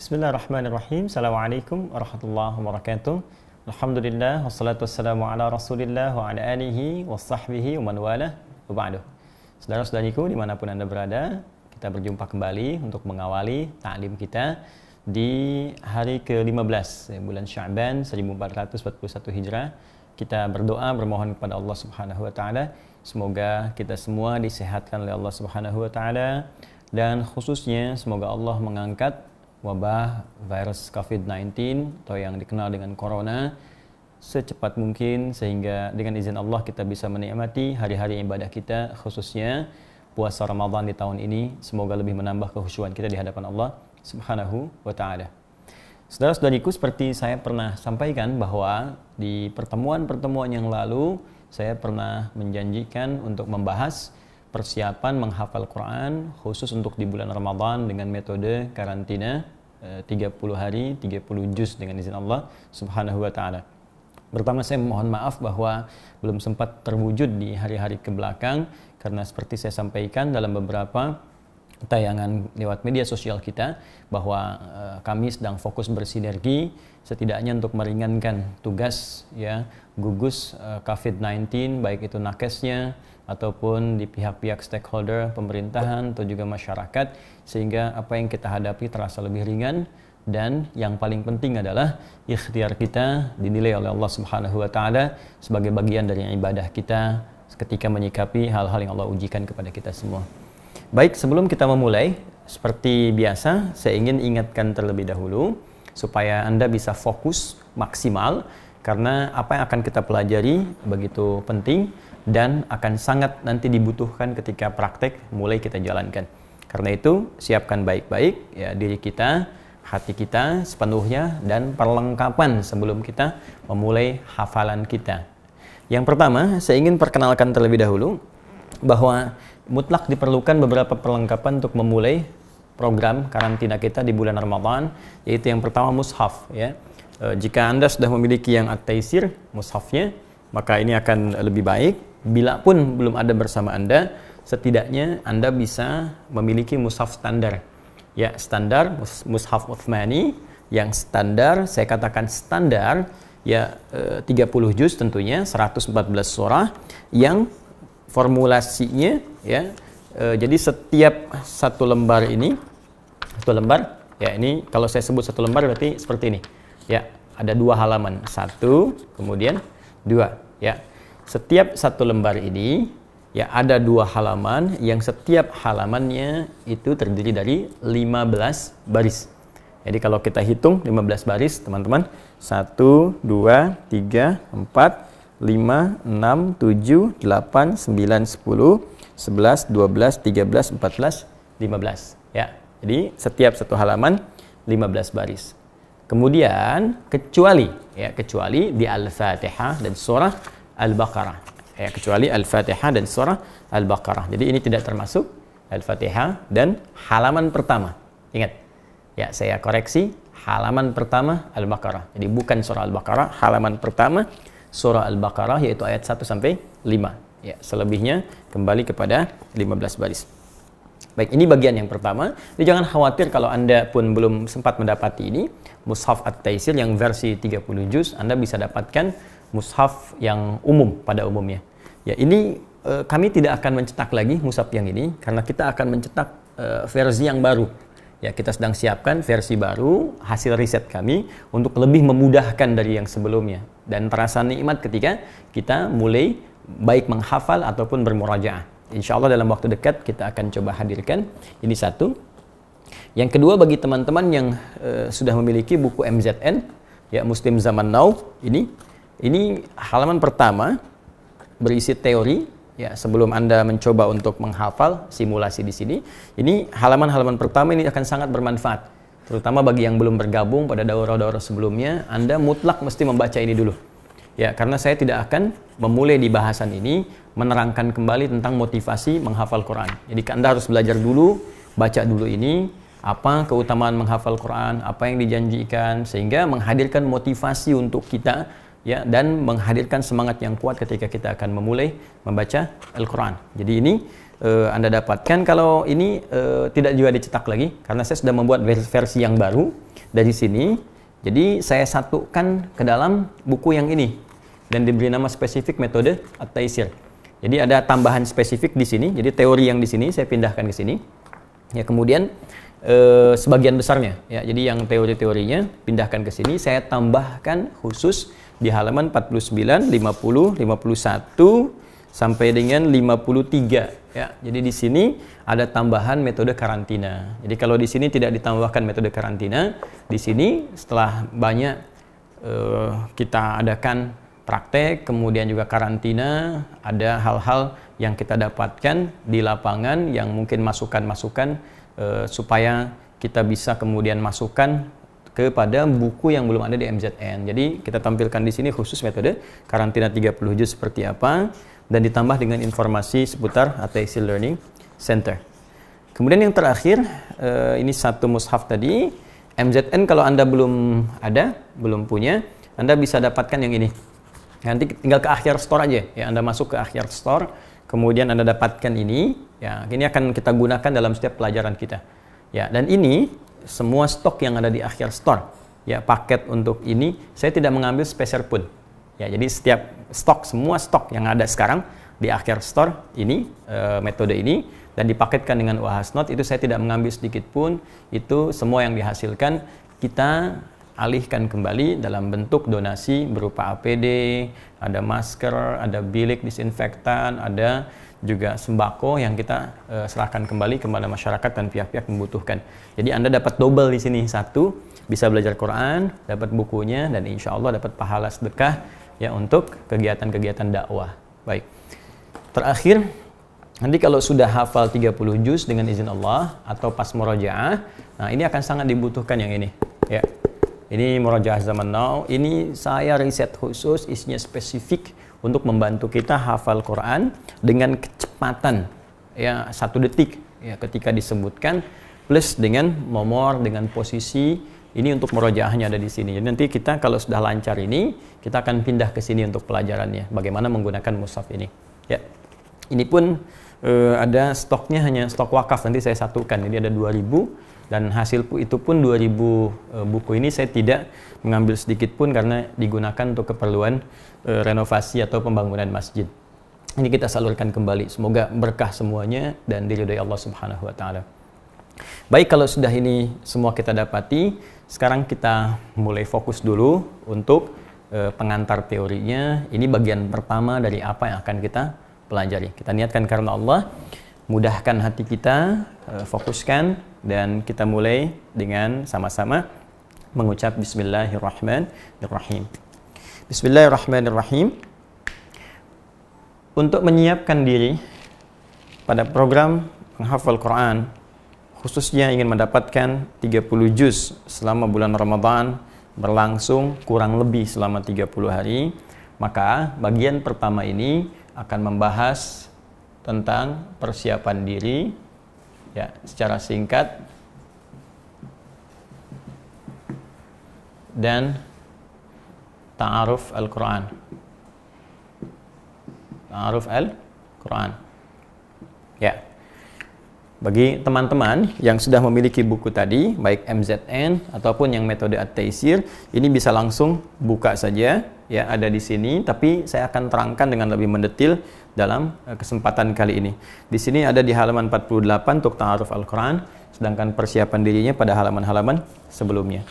Bismillahirrahmanirrahim. Assalamualaikum warahmatullahi wabarakatuh. Alhamdulillah wassalatu wassalamu ala Rasulillah wa ala alihi wa sahbihi wa man walah wa ba'du. Saudara-saudariku dimanapun Anda berada, kita berjumpa kembali untuk mengawali ta'lim kita di hari ke-15 bulan Sya'ban 1441 Hijrah. Kita berdoa bermohon kepada Allah Subhanahu wa taala semoga kita semua disehatkan oleh Allah Subhanahu wa taala, dan khususnya semoga Allah mengangkat wabah virus COVID-19 atau yang dikenal dengan corona secepat mungkin, sehingga dengan izin Allah kita bisa menikmati hari-hari ibadah kita, khususnya puasa Ramadan di tahun ini. Semoga lebih menambah kekhusyuan kita di hadapan Allah Subhanahu wa taala. Saudara-saudariku, seperti saya pernah sampaikan bahwa di pertemuan-pertemuan yang lalu saya pernah menjanjikan untuk membahas persiapan menghafal Quran khusus untuk di bulan Ramadan dengan metode karantina 30 hari 30 juz dengan izin Allah Subhanahu wa taala. Pertama, saya mohon maaf bahwa belum sempat terwujud di hari-hari kebelakang karena seperti saya sampaikan dalam beberapa tayangan lewat media sosial kita bahwa kami sedang fokus bersinergi setidaknya untuk meringankan tugas gugus COVID-19, baik itu nakesnya ataupun di pihak-pihak stakeholder pemerintahan atau juga masyarakat, sehingga apa yang kita hadapi terasa lebih ringan, dan yang paling penting adalah ikhtiar kita dinilai oleh Allah Subhanahu wa taala sebagai bagian dari ibadah kita ketika menyikapi hal-hal yang Allah ujikan kepada kita semua. Baik, sebelum kita memulai, seperti biasa saya ingin ingatkan terlebih dahulu supaya Anda bisa fokus maksimal, karena apa yang akan kita pelajari begitu penting dan akan sangat nanti dibutuhkan ketika praktek mulai kita jalankan. Karena itu siapkan baik-baik diri kita, hati kita sepenuhnya, dan perlengkapan sebelum kita memulai hafalan kita. Yang pertama, saya ingin perkenalkan terlebih dahulu bahwa mutlak diperlukan beberapa perlengkapan untuk memulai program karantina kita di bulan Ramadan, yaitu yang pertama mushaf jika Anda sudah memiliki yang at-taisir mushafnya, maka ini akan lebih baik. Bila pun belum ada bersama Anda, setidaknya Anda bisa memiliki mushaf standar. Standar mushaf Utsmani yang standar, saya katakan standar 30 juz tentunya, 114 surah yang formulasinya jadi setiap satu lembar ini ini kalau saya sebut satu lembar berarti seperti ini ada 2 halaman, 1 kemudian 2 setiap satu lembar ini ada 2 halaman yang setiap halamannya itu terdiri dari 15 baris. Jadi kalau kita hitung 15 baris teman-teman, 1 2 3 4 5, 6, 7, 8, 9, 10, 11, 12, 13, 14, 15 Jadi setiap satu halaman 15 baris. Kemudian kecuali di Al-Fatihah dan surah Al-Baqarah. Kecuali Al-Fatihah dan surah Al-Baqarah. Jadi ini tidak termasuk Al-Fatihah dan halaman pertama. Ingat, saya koreksi, halaman pertama Al-Baqarah. Jadi bukan surah Al-Baqarah, halaman pertama surah Al-Baqarah, yaitu ayat 1 sampai 5. Selebihnya kembali kepada 15 baris. Baik, ini bagian yang pertama. Jadi jangan khawatir kalau Anda pun belum sempat mendapati ini, mushaf at-taisir yang versi 30 juz, Anda bisa dapatkan mushaf yang umum pada umumnya. Ini kami tidak akan mencetak lagi mushaf yang ini karena kita akan mencetak versi yang baru. Kita sedang siapkan versi baru, hasil riset kami untuk lebih memudahkan dari yang sebelumnya. Dan terasa nikmat ketika kita mulai baik menghafal ataupun bermurajaah. Insya Allah dalam waktu dekat kita akan coba hadirkan. Ini satu. Yang kedua, bagi teman-teman yang sudah memiliki buku MZN, Muslim Zaman Now, ini halaman pertama berisi teori. Sebelum Anda mencoba untuk menghafal simulasi di sini, ini halaman-halaman pertama ini akan sangat bermanfaat, terutama bagi yang belum bergabung pada daurah-daurah sebelumnya. Anda mutlak mesti membaca ini dulu, karena saya tidak akan memulai di bahasan ini menerangkan kembali tentang motivasi menghafal Quran. Jadi Anda harus belajar dulu, baca dulu ini, apa keutamaan menghafal Quran, apa yang dijanjikan, sehingga menghadirkan motivasi untuk kita dan menghadirkan semangat yang kuat ketika kita akan memulai membaca Al-Quran. Jadi ini Anda dapatkan. Kalau ini tidak juga dicetak lagi, karena saya sudah membuat versi yang baru dari sini. Jadi saya satukan ke dalam buku yang ini dan diberi nama spesifik metode At-Taisir. Jadi ada tambahan spesifik di sini. Jadi teori yang di sini saya pindahkan ke sini. Ya, kemudian sebagian besarnya, ya, jadi yang teori-teorinya pindahkan ke sini, saya tambahkan khusus di halaman 49, 50, 51 sampai dengan 53. Ya, jadi di sini ada tambahan metode karantina. Jadi kalau di sini tidak ditambahkan metode karantina, di sini setelah banyak kita adakan praktek, kemudian juga karantina, ada hal-hal yang kita dapatkan di lapangan yang mungkin masukan-masukan supaya kita bisa kemudian masukkan kepada buku yang belum ada di MZN. Jadi kita tampilkan di sini khusus metode karantina 30 juz seperti apa dan ditambah dengan informasi seputar At-Taisir Learning Center. Kemudian yang terakhir, ini satu mushaf tadi. MZN kalau Anda belum ada, belum punya, Anda bisa dapatkan yang ini. Nanti tinggal ke akhir store aja, ya, Anda masuk ke akhir store, kemudian Anda dapatkan ini, ya, ini akan kita gunakan dalam setiap pelajaran kita. Ya, dan ini semua stok yang ada di akhir store, ya, paket untuk ini saya tidak mengambil spacer pun. Ya, jadi setiap stok, semua stok yang ada sekarang di akhir store ini, metode ini, dan dipaketkan dengan Wahasnot, itu saya tidak mengambil sedikit pun. Itu semua yang dihasilkan kita alihkan kembali dalam bentuk donasi berupa APD, ada masker, ada bilik disinfektan, ada juga sembako yang kita serahkan kembali kepada masyarakat dan pihak-pihak membutuhkan. Jadi Anda dapat double di sini, satu bisa belajar Quran, dapat bukunya, dan insya Allah dapat pahala sedekah ya untuk kegiatan-kegiatan dakwah. Baik. Terakhir, nanti kalau sudah hafal 30 juz dengan izin Allah atau pas murojaah, nah ini akan sangat dibutuhkan yang ini. Ya. Ini murojaah zaman now, ini saya riset khusus, isinya spesifik untuk membantu kita hafal Quran dengan kecepatan ya 1 detik ya ketika disebutkan, plus dengan nomor, dengan posisi. Ini untuk murojaahnya ada di sini. Jadi nanti kita kalau sudah lancar ini, kita akan pindah ke sini untuk pelajarannya, bagaimana menggunakan mushaf ini. Ya. Ini pun ada stoknya hanya stok wakaf, nanti saya satukan. Ini ada 2000. Dan hasil itu pun 2000 buku ini saya tidak mengambil sedikit pun karena digunakan untuk keperluan renovasi atau pembangunan masjid. Ini kita salurkan kembali. Semoga berkah semuanya dan diridhai Allah Subhanahu wa taala. Baik, kalau sudah ini semua kita dapati, sekarang kita mulai fokus dulu untuk pengantar teorinya. Ini bagian pertama dari apa yang akan kita pelajari. Kita niatkan karena Allah, mudahkan hati kita, fokuskan, dan kita mulai dengan sama-sama mengucap Bismillahirrahmanirrahim. Bismillahirrahmanirrahim. Untuk menyiapkan diri pada program menghafal Quran, khususnya ingin mendapatkan 30 juz selama bulan Ramadan berlangsung kurang lebih selama 30 hari, maka bagian pertama ini akan membahas tentang persiapan diri ya secara singkat dan ta'aruf Al-Quran. Ta'aruf Al-Quran. Ya. Bagi teman-teman yang sudah memiliki buku tadi, baik MZN ataupun yang metode At-Taisir, ini bisa langsung buka saja, ya, ada di sini, tapi saya akan terangkan dengan lebih mendetil dalam kesempatan kali ini. Di sini ada di halaman 48 untuk Ta'aruf Al-Quran, sedangkan persiapan dirinya pada halaman-halaman sebelumnya.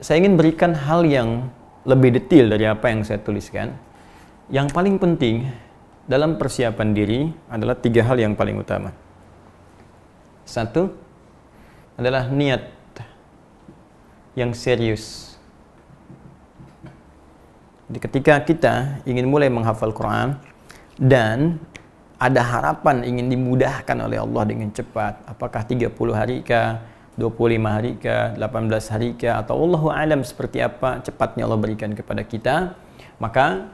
Saya ingin berikan hal yang lebih detail dari apa yang saya tuliskan. Yang paling penting dalam persiapan diri adalah 3 hal yang paling utama. 1 adalah niat yang serius. Jadi ketika kita ingin mulai menghafal Quran dan ada harapan ingin dimudahkan oleh Allah dengan cepat, apakah 30 hari kah, 25 hari kah, 18 hari kah, atau Allahu a'lam seperti apa cepatnya Allah berikan kepada kita, maka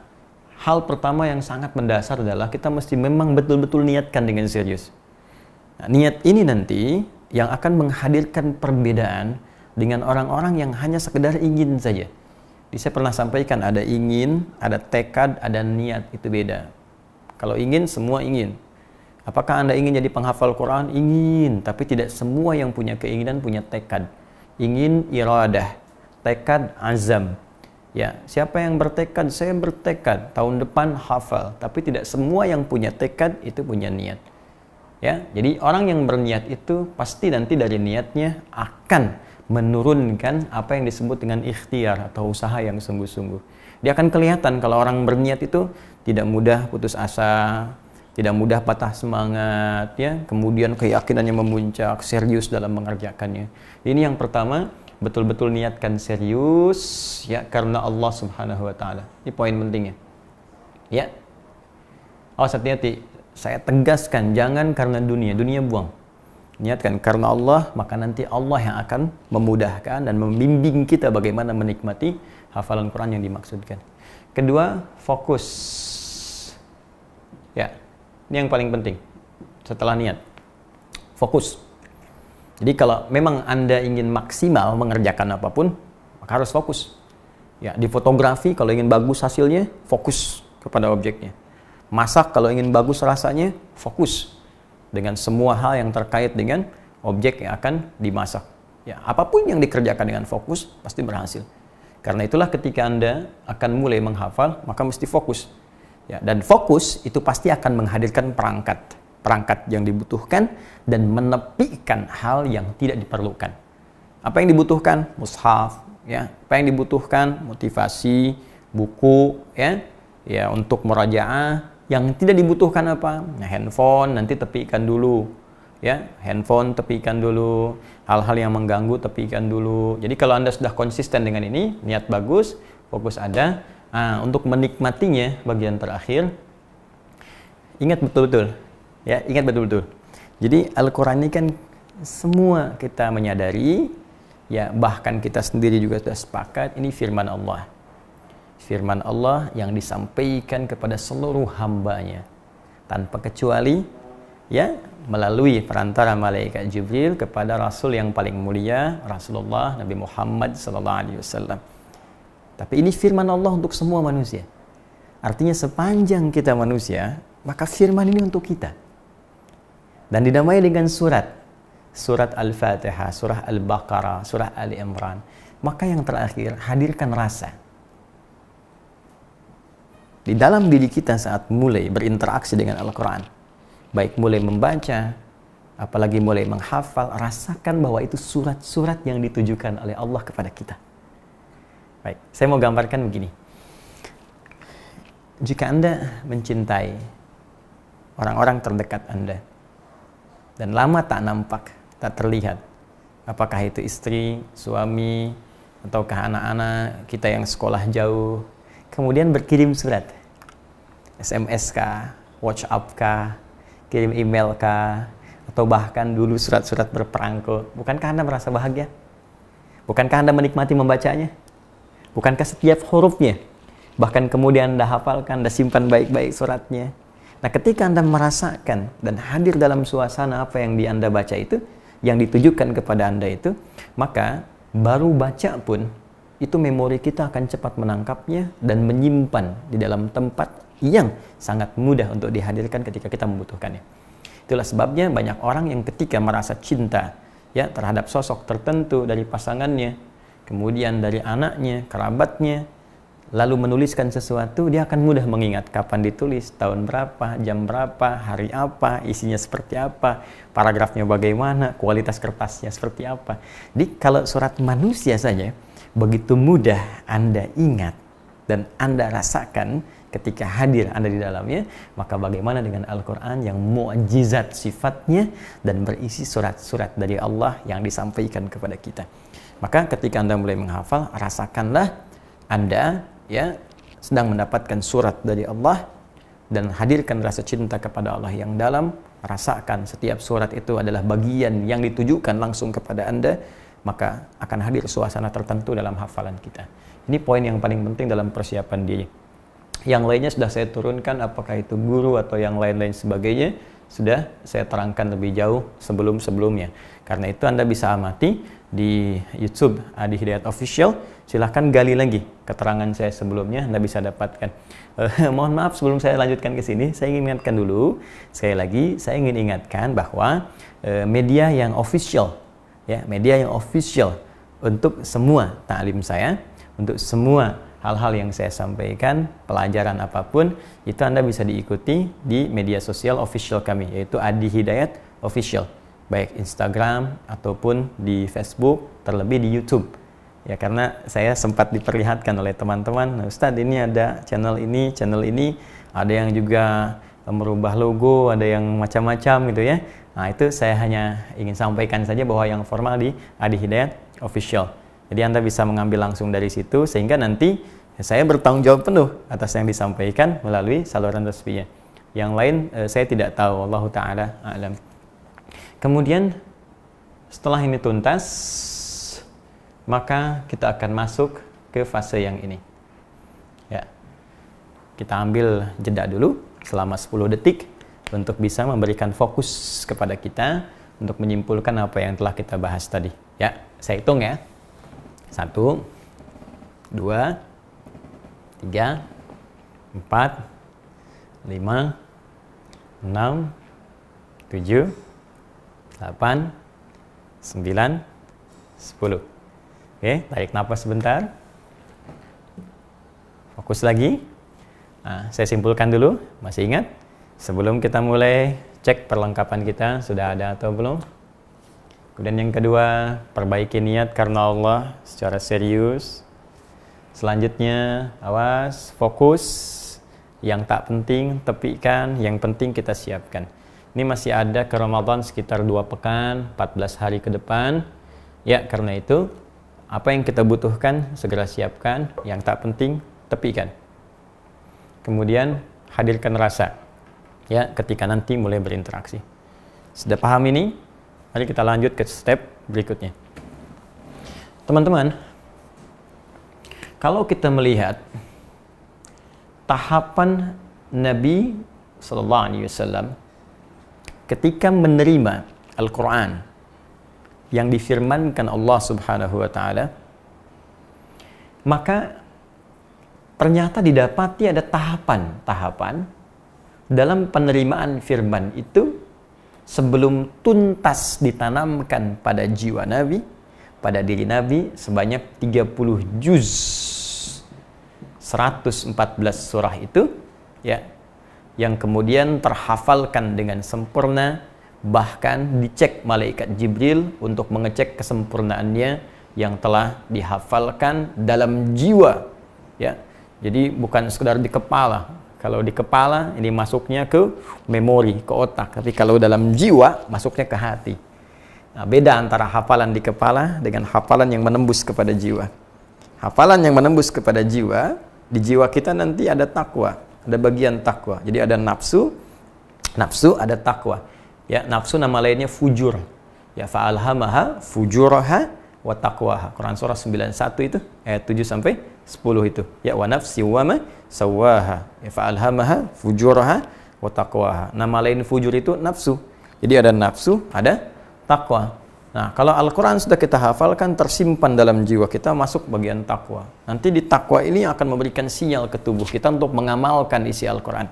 hal pertama yang sangat mendasar adalah kita mesti memang betul-betul niatkan dengan serius. Nah, niat ini nanti yang akan menghadirkan perbedaan dengan orang-orang yang hanya sekedar ingin saja. Jadi saya pernah sampaikan, ada ingin, ada tekad, ada niat, itu beda. Kalau ingin, semua ingin. Apakah Anda ingin jadi penghafal Quran? Ingin, tapi tidak semua yang punya keinginan punya tekad. Ingin iradah, tekad, azam. Ya, siapa yang bertekad? Saya bertekad tahun depan hafal, tapi tidak semua yang punya tekad itu punya niat. Ya, jadi orang yang berniat itu pasti nanti dari niatnya akan menurunkan apa yang disebut dengan ikhtiar atau usaha yang sungguh-sungguh. Dia akan kelihatan kalau orang berniat itu tidak mudah putus asa, tidak mudah patah semangat, ya. Kemudian keyakinannya memuncak, serius dalam mengerjakannya. Ini yang pertama, betul-betul niatkan serius, ya, karena Allah Subhanahu wa taala. Ini poin pentingnya. Ya. Awas hati-hati. Saya tegaskan, jangan karena dunia buang. Niatkan karena Allah, maka nanti Allah yang akan memudahkan dan membimbing kita bagaimana menikmati hafalan Quran yang dimaksudkan. Kedua, fokus. Ya, ini yang paling penting. Setelah niat, fokus. Jadi kalau memang Anda ingin maksimal mengerjakan apapun, maka harus fokus. Ya, di fotografi kalau ingin bagus hasilnya, fokus kepada objeknya. Masak kalau ingin bagus rasanya, fokus dengan semua hal yang terkait dengan objek yang akan dimasak. Ya, apapun yang dikerjakan dengan fokus pasti berhasil. Karena itulah ketika Anda akan mulai menghafal, maka mesti fokus. Ya, dan fokus itu pasti akan menghadirkan perangkat yang dibutuhkan dan menepikan hal yang tidak diperlukan. Apa yang dibutuhkan? Mushaf, ya. Apa yang dibutuhkan? Motivasi, buku, ya. Ya, untuk murajaah. Yang tidak dibutuhkan apa? Nah, handphone nanti tepikan dulu. Ya, handphone tepikan dulu. Hal-hal yang mengganggu tepikan dulu. Jadi kalau Anda sudah konsisten dengan ini, niat bagus, fokus ada. Untuk menikmatinya bagian terakhir, ingat betul-betul. Ya, ingat betul-betul. Jadi Al-Quran ini kan semua kita menyadari, ya, bahkan kita sendiri juga sudah sepakat, ini firman Allah. Firman Allah yang disampaikan kepada seluruh hambanya tanpa kecuali, ya, melalui perantara malaikat Jibril kepada Rasul yang paling mulia, Rasulullah Nabi Muhammad SAW. Tapi ini firman Allah untuk semua manusia. Artinya sepanjang kita manusia, maka firman ini untuk kita. Dan didamai dengan surat Al-Fatihah, surah Al-Baqarah, surah Ali Imran. Maka yang terakhir, hadirkan rasa. Di dalam diri kita saat mulai berinteraksi dengan Al-Quran, baik mulai membaca, apalagi mulai menghafal, rasakan bahwa itu surat-surat yang ditujukan oleh Allah kepada kita. Baik, saya mau gambarkan begini. Jika Anda mencintai orang-orang terdekat Anda, dan lama tak nampak, tak terlihat, apakah itu istri, suami, ataukah anak-anak kita yang sekolah jauh, kemudian berkirim surat, SMS kah, WhatsApp kah, kirim email kah, atau bahkan dulu surat-surat berperangko. Bukankah Anda merasa bahagia? Bukankah Anda menikmati membacanya? Bukankah setiap hurufnya, bahkan kemudian Anda hafalkan, Anda simpan baik-baik suratnya? Nah, ketika Anda merasakan dan hadir dalam suasana apa yang Anda baca itu, yang ditujukan kepada Anda itu, maka baru baca pun, itu memori kita akan cepat menangkapnya dan menyimpan di dalam tempat yang sangat mudah untuk dihadirkan ketika kita membutuhkannya. Itulah sebabnya banyak orang yang ketika merasa cinta, ya, terhadap sosok tertentu dari pasangannya, kemudian dari anaknya, kerabatnya, lalu menuliskan sesuatu, dia akan mudah mengingat kapan ditulis, tahun berapa, jam berapa, hari apa, isinya seperti apa, paragrafnya bagaimana, kualitas kertasnya seperti apa. Jadi kalau surat manusia saja begitu mudah Anda ingat dan Anda rasakan ketika hadir Anda di dalamnya, maka bagaimana dengan Al-Quran yang mukjizat sifatnya dan berisi surat-surat dari Allah yang disampaikan kepada kita. Maka ketika Anda mulai menghafal, rasakanlah Anda, ya, sedang mendapatkan surat dari Allah dan hadirkan rasa cinta kepada Allah yang dalam. Rasakan setiap surat itu adalah bagian yang ditujukan langsung kepada Anda, maka akan hadir suasana tertentu dalam hafalan kita. Ini poin yang paling penting dalam persiapan diri. Yang lainnya sudah saya turunkan, apakah itu guru atau yang lain-lain sebagainya, sudah saya terangkan lebih jauh sebelum-sebelumnya. Karena itu Anda bisa amati di YouTube Adi Hidayat Official, silahkan gali lagi keterangan saya sebelumnya, Anda bisa dapatkan. Mohon maaf sebelum saya lanjutkan ke sini, saya ingin ingatkan dulu, sekali lagi saya ingin ingatkan bahwa media yang official, ya, media yang official untuk semua taklim saya, untuk semua hal-hal yang saya sampaikan, pelajaran apapun, itu Anda bisa diikuti di media sosial official kami, yaitu Adi Hidayat Official, baik Instagram ataupun di Facebook, terlebih di YouTube. Ya, karena saya sempat diperlihatkan oleh teman-teman, Ustadz ini ada channel ini, ada yang juga merubah logo, ada yang macam-macam gitu ya. Nah, itu saya hanya ingin sampaikan saja bahwa yang formal di Adi Hidayat Official. Jadi Anda bisa mengambil langsung dari situ, sehingga nanti saya bertanggung jawab penuh atas yang disampaikan melalui saluran resminya. Yang lain saya tidak tahu, Allahu ta'ala a'lam. Kemudian setelah ini tuntas, maka kita akan masuk ke fase yang ini. Ya. Kita ambil jeda dulu selama 10 detik untuk bisa memberikan fokus kepada kita untuk menyimpulkan apa yang telah kita bahas tadi. Ya, saya hitung ya. 1, 2, 3, 4, 5, 6, 7, 8, 9, 10. Oke, tarik napas sebentar. Fokus lagi. Nah, saya simpulkan dulu, masih ingat? Sebelum kita mulai, cek perlengkapan kita sudah ada atau belum. Kemudian yang kedua, perbaiki niat karena Allah secara serius. Selanjutnya, awas, fokus. Yang tak penting, tepikan. Yang penting kita siapkan. Ini masih ada ke Ramadan sekitar 2 pekan, 14 hari ke depan. Ya, karena itu, apa yang kita butuhkan, segera siapkan. Yang tak penting, tepikan. Kemudian, hadirkan rasa. Ya, ketika nanti mulai berinteraksi. Sudah paham ini? Mari kita lanjut ke step berikutnya. Teman-teman, kalau kita melihat tahapan Nabi SAW ketika menerima Al-Quran yang difirmankan Allah Subhanahu wa Ta'ala, maka ternyata didapati ada tahapan-tahapan dalam penerimaan firman itu sebelum tuntas ditanamkan pada jiwa Nabi, pada diri Nabi, sebanyak 30 juz, 114 surah itu, ya, yang kemudian terhafalkan dengan sempurna, bahkan dicek malaikat Jibril untuk mengecek kesempurnaannya yang telah dihafalkan dalam jiwa, ya. Jadi bukan sekedar di kepala. Kalau di kepala ini masuknya ke memori, ke otak, tapi kalau dalam jiwa masuknya ke hati. Nah, beda antara hafalan di kepala dengan hafalan yang menembus kepada jiwa. Hafalan yang menembus kepada jiwa, di jiwa kita nanti ada takwa, ada bagian takwa. Jadi ada nafsu, ada takwa. Ya, nafsu nama lainnya fujur. Ya, fa'alhamaha fujuraha wa taqwaha. Quran surah 91 itu, ayat 7 sampai 10 itu. Ya, wa nafsi wa ma sawaha. Ya, fa'alhamaha fujuraha wa taqwaha. Nama lain fujur itu nafsu. Jadi ada nafsu, ada takwa. Nah, kalau Al-Quran sudah kita hafalkan, tersimpan dalam jiwa kita, masuk bagian takwa. Nanti di takwa ini akan memberikan sinyal ke tubuh kita untuk mengamalkan isi Al-Quran.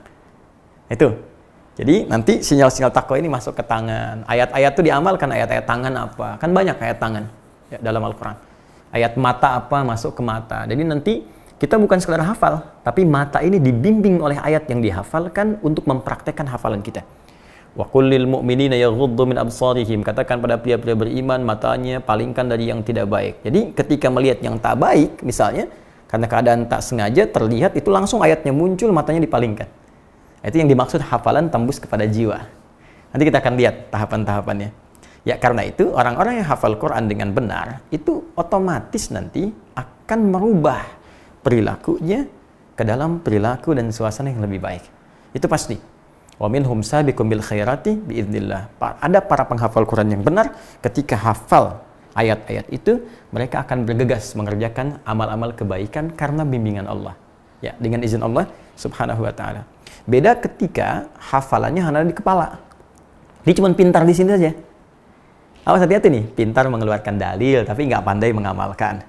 Itu. Jadi nanti sinyal-sinyal takwa ini masuk ke tangan. Ayat-ayat itu diamalkan, ayat-ayat tangan apa? Kan banyak ayat tangan ya, dalam Al-Quran. Ayat mata apa masuk ke mata. Jadi nanti kita bukan sekedar hafal, tapi mata ini dibimbing oleh ayat yang dihafalkan untuk mempraktekkan hafalan kita. Wa qul lil mu'minina yaghuddu min absarihim. Katakan pada pria-pria beriman, matanya palingkan dari yang tidak baik. Jadi ketika melihat yang tak baik, misalnya karena keadaan tak sengaja terlihat, itu langsung ayatnya muncul, matanya dipalingkan. Itu yang dimaksud hafalan tembus kepada jiwa. Nanti kita akan lihat tahapan-tahapannya. Ya, karena itu orang-orang yang hafal Quran dengan benar, itu otomatis nanti akan merubah perilakunya ke dalam perilaku dan suasana yang lebih baik. Itu pasti. Wa minhum sabiqum bil khairati biidznillah. Ada para penghafal Quran yang benar, ketika hafal ayat-ayat itu, mereka akan bergegas mengerjakan amal-amal kebaikan karena bimbingan Allah. Ya, dengan izin Allah Subhanahu wa Ta'ala. Beda ketika hafalannya hanya di kepala. Dia cuma pintar di sini saja. Awas, hati-hati nih, pintar mengeluarkan dalil tapi nggak pandai mengamalkan.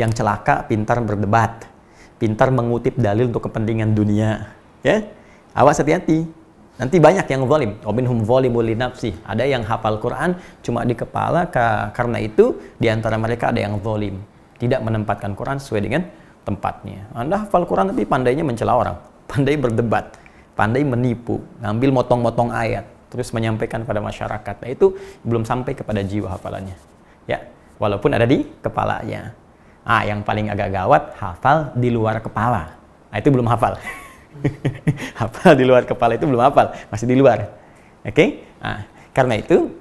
yang celaka pintar berdebat, pintar mengutip dalil untuk kepentingan dunia. Ya, awas hati-hati. Nanti banyak yang zalim. Wa minhum zalimul li nafsi. Ada yang hafal Quran cuma di kepala, karena itu di antara mereka ada yang zalim. Tidak menempatkan Quran sesuai dengan tempatnya. Anda hafal Quran tapi pandainya mencela orang, pandai berdebat, pandai menipu, ngambil motong-motong ayat, terus menyampaikan pada masyarakat. Nah, itu belum sampai kepada jiwa hafalannya. Ya, walaupun ada di kepalanya. Yang paling agak gawat, hafal di luar kepala. Nah, itu belum hafal. Hafal di luar kepala itu belum hafal, masih di luar. Oke? Karena itu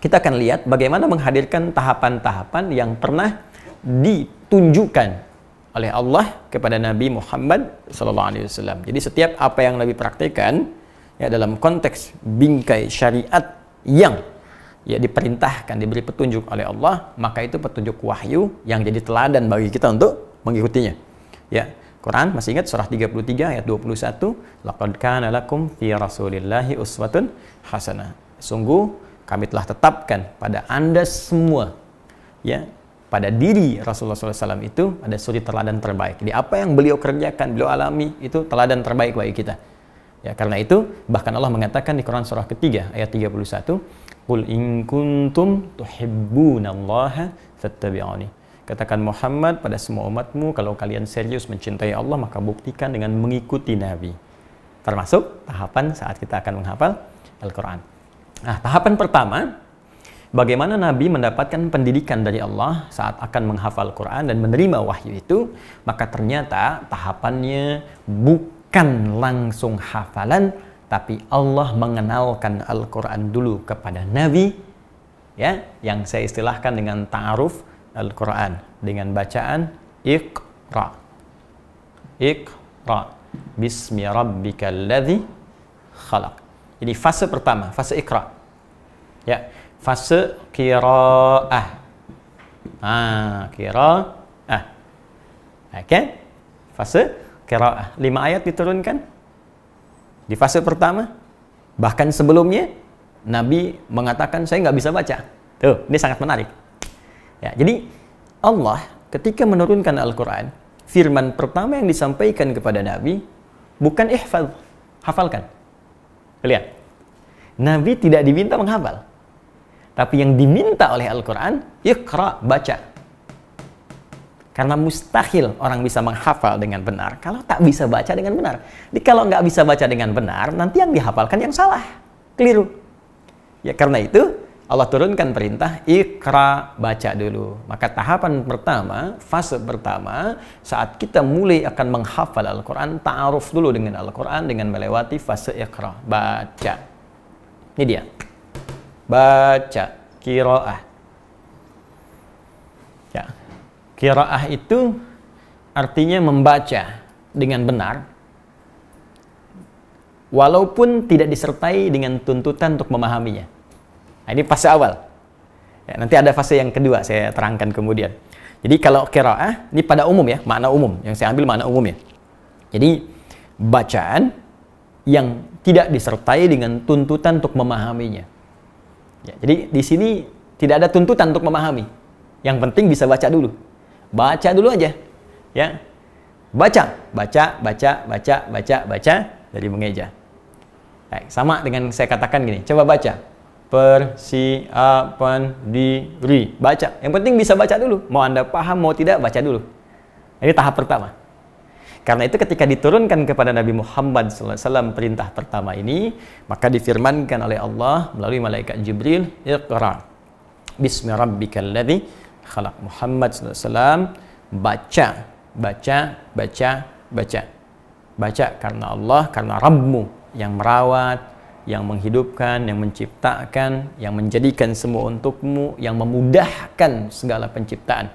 kita akan lihat bagaimana menghadirkan tahapan-tahapan yang pernah ditunjukkan oleh Allah kepada Nabi Muhammad SAW. Jadi setiap apa yang Nabi praktekkan ya dalam konteks bingkai syariat yang ya diperintahkan, diberi petunjuk oleh Allah, maka itu petunjuk wahyu yang jadi teladan bagi kita untuk mengikutinya. Ya, Quran masih ingat surah 33 ayat 21, laqad kana lakum fi rasulillahi uswatun hasanah. Sungguh kami telah tetapkan pada Anda semua, ya, pada diri Rasulullah SAW itu ada suri teladan terbaik. Jadi apa yang beliau kerjakan, beliau alami, itu teladan terbaik bagi kita. Ya, karena itu bahkan Allah mengatakan di Quran surah ketiga ayat 31, qul in kuntum tuhibbunallaha fattabi'uni. Katakan Muhammad pada semua umatmu, kalau kalian serius mencintai Allah, maka buktikan dengan mengikuti Nabi. Termasuk tahapan saat kita akan menghafal Al-Quran. Nah, tahapan pertama, bagaimana Nabi mendapatkan pendidikan dari Allah saat akan menghafal Quran dan menerima wahyu itu, maka ternyata tahapannya bukan langsung hafalan, tapi Allah mengenalkan Al-Quran dulu kepada Nabi, ya, yang saya istilahkan dengan ta'aruf Al-Quran dengan bacaan Iqra. Iqra bismi rabbikal ladzi khalaq. Jadi fase pertama, fase Iqra. Ya, fase qiraah. Qiraah. Oke? Fase qiraah. 5 ayat diturunkan di fase pertama. Bahkan sebelumnya Nabi mengatakan saya nggak bisa baca. Tuh, ini sangat menarik. Ya, jadi Allah ketika menurunkan Al-Quran, firman pertama yang disampaikan kepada Nabi bukan ihfaz, hafalkan. Lihat, Nabi tidak diminta menghafal, tapi yang diminta oleh Al-Quran, iqra, baca. Karena mustahil orang bisa menghafal dengan benar kalau tak bisa baca dengan benar. Jadi kalau nggak bisa baca dengan benar, nanti yang dihafalkan yang salah, keliru. Ya, karena itu Allah turunkan perintah, Iqra, baca dulu. Maka tahapan pertama, fase pertama, saat kita mulai akan menghafal Al-Quran, ta'aruf dulu dengan Al-Quran dengan melewati fase Iqra, baca. Ini dia. Baca, qiraah. Ya. Qiraah itu artinya membaca dengan benar, walaupun tidak disertai dengan tuntutan untuk memahaminya. Nah, ini fase awal. Ya, nanti ada fase yang kedua, saya terangkan kemudian. Jadi kalau qiraah, ini pada umum ya, makna umum. Yang saya ambil makna umum ya. Jadi bacaan yang tidak disertai dengan tuntutan untuk memahaminya. Ya, jadi di sini tidak ada tuntutan untuk memahami. Yang penting bisa baca dulu. Baca dulu aja. Ya. Baca dari mengeja. Baik, sama dengan saya katakan gini, coba baca. Persiapan diri, baca. Yang penting bisa baca dulu. Mau Anda paham, mau tidak, baca dulu. Ini tahap pertama. Karena itu ketika diturunkan kepada Nabi Muhammad SAW perintah pertama ini, maka difirmankan oleh Allah melalui malaikat Jibril, Iqra bismi rabbikal ladzi khalaq. Muhammad SAW baca. Baca karena Allah, karena Rabbmu yang merawat, yang menghidupkan, yang menciptakan, yang menjadikan semua untukmu, yang memudahkan segala penciptaan.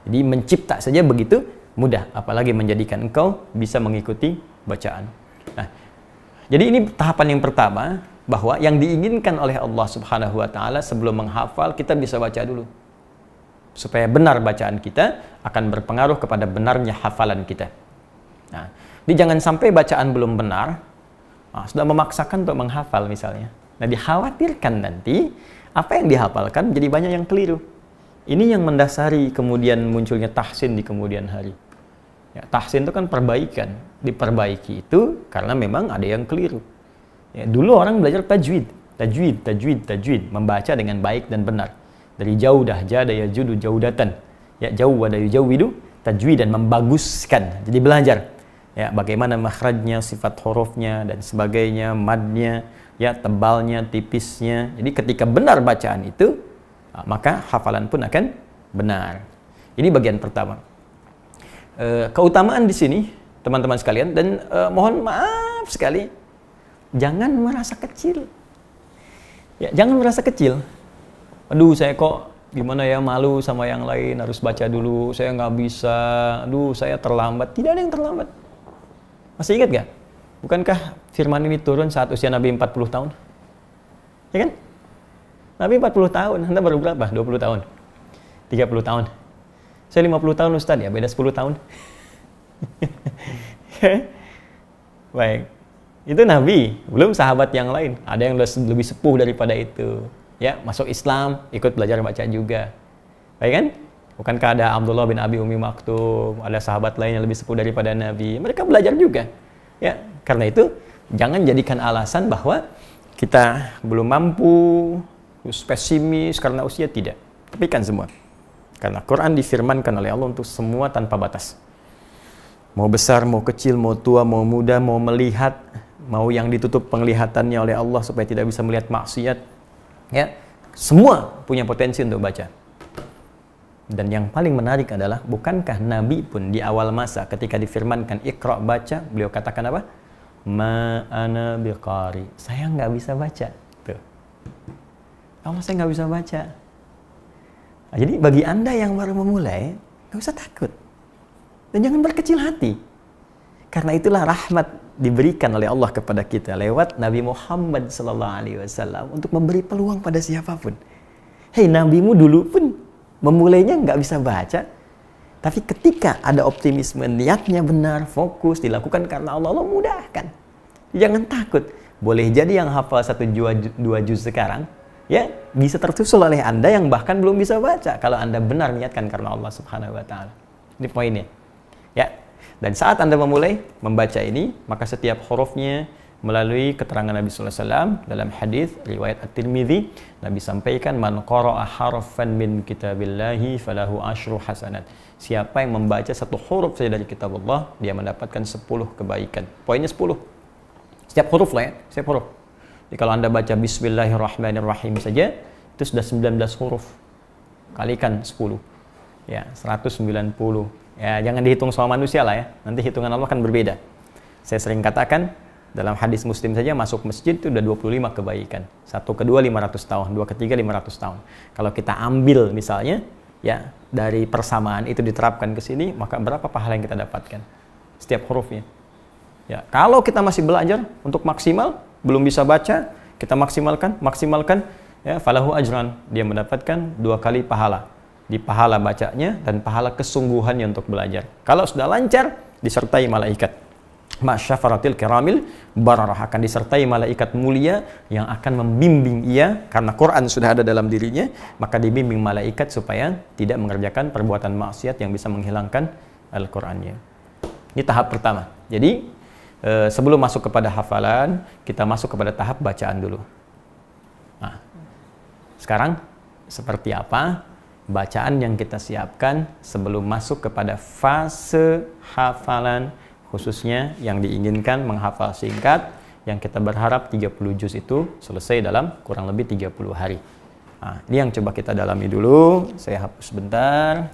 Jadi mencipta saja begitu mudah, apalagi menjadikan engkau bisa mengikuti bacaan. Nah, jadi ini tahapan yang pertama, bahwa yang diinginkan oleh Allah Subhanahu wa Ta'ala sebelum menghafal, kita bisa baca dulu. Supaya benar bacaan kita akan berpengaruh kepada benarnya hafalan kita. Nah, jadi jangan sampai bacaan belum benar, sudah memaksakan untuk menghafal misalnya. Nah, dikhawatirkan nanti apa yang dihafalkan jadi banyak yang keliru. Ini yang mendasari kemudian munculnya tahsin di kemudian hari. Ya, tahsin itu kan perbaikan. Diperbaiki itu karena memang ada yang keliru. Ya, dulu orang belajar tajwid, membaca dengan baik dan benar. Dari jaudah, jada yajudu jaudatan. Ya, jauh wada yujawwidu, tajwid dan membaguskan. Jadi belajar ya bagaimana makhrajnya, sifat hurufnya dan sebagainya, madnya, ya tebalnya, tipisnya. Jadi ketika benar bacaan itu, maka hafalan pun akan benar. Ini bagian pertama. Keutamaan di sini, teman-teman sekalian, dan mohon maaf sekali, jangan merasa kecil. Ya, jangan merasa kecil. Aduh, saya kok gimana ya, malu sama yang lain, harus baca dulu, saya nggak bisa, aduh, saya terlambat. Tidak ada yang terlambat. Masih ingat gak? Bukankah firman ini turun saat usia Nabi 40 tahun? Ya kan? Nabi 40 tahun, Anda baru berapa? 20 tahun? 30 tahun? Saya 50 tahun Ustaz, ya beda 10 tahun. Baik. Itu Nabi, belum sahabat yang lain. Ada yang lebih sepuh daripada itu. Ya, masuk Islam, ikut belajar baca juga. Baik kan? Bukankah ada Abdullah bin Abi Umi Maktum, ada sahabat lain yang lebih sepuh daripada Nabi. Mereka belajar juga. Ya, karena itu jangan jadikan alasan bahwa kita belum mampu, pesimis karena usia, tidak. Tepikan semua. Karena Quran difirmankan oleh Allah untuk semua tanpa batas. Mau besar, mau kecil, mau tua, mau muda, mau melihat, mau yang ditutup penglihatannya oleh Allah supaya tidak bisa melihat maksiat. Ya, semua punya potensi untuk baca. Dan yang paling menarik adalah, bukankah Nabi pun di awal masa ketika difirmankan Iqra, baca, beliau katakan apa? Ma ana biqari. Saya nggak bisa baca. Tuh. Allah, saya nggak bisa baca. Nah, jadi bagi Anda yang baru memulai, nggak usah takut. Dan jangan berkecil hati. Karena itulah rahmat diberikan oleh Allah kepada kita lewat Nabi Muhammad SAW untuk memberi peluang pada siapapun. Hei, nabimu dulu pun memulainya nggak bisa baca, tapi ketika ada optimisme, niatnya benar, fokus, dilakukan karena Allah, Allah mudahkan. Jangan takut. Boleh jadi yang hafal 1-2 juz sekarang, ya bisa tersusul oleh Anda yang bahkan belum bisa baca kalau Anda benar niatkan karena Allah Subhanahu wa taala. Ini poinnya. Ya. Dan saat Anda memulai membaca ini, maka setiap hurufnya melalui keterangan Nabi sallallahu alaihi wasallam dalam hadis riwayat At-Tirmidzi, Nabi sampaikan, man qara'a harfan min kitabillahi falahu asyru hasanat. Siapa yang membaca satu huruf saja dari kitab Allah, dia mendapatkan 10 kebaikan. Poinnya 10. Setiap huruf lah ya, setiap huruf. Jadi kalau Anda baca bismillahirrahmanirrahim saja, itu sudah 19 huruf. Kalikan 10. Ya, 190. Ya, jangan dihitung sama manusia lah ya. Nanti hitungan Allah kan berbeda. Saya sering katakan, dalam hadis Muslim saja masuk masjid itu udah 25 kebaikan. 1 kedua 500 tahun, 2 ketiga 500 tahun. Kalau kita ambil misalnya, ya dari persamaan itu diterapkan ke sini, maka berapa pahala yang kita dapatkan? Setiap hurufnya. Ya, kalau kita masih belajar untuk maksimal, belum bisa baca, kita maksimalkan, ya falahu ajran, dia mendapatkan 2 kali pahala. Di pahala bacanya dan pahala kesungguhannya untuk belajar. Kalau sudah lancar, disertai malaikat. Masyafaratil kiramil bararah, akan disertai malaikat mulia yang akan membimbing ia, karena Quran sudah ada dalam dirinya, maka dibimbing malaikat supaya tidak mengerjakan perbuatan maksiat yang bisa menghilangkan Al-Qur'annya. Ini tahap pertama. Jadi sebelum masuk kepada hafalan, kita masuk kepada tahap bacaan dulu. Nah, sekarang seperti apa bacaan yang kita siapkan sebelum masuk kepada fase hafalan, khususnya yang diinginkan menghafal singkat, yang kita berharap 30 juz itu selesai dalam kurang lebih 30 hari. Nah, ini yang coba kita dalami dulu. Saya hapus sebentar.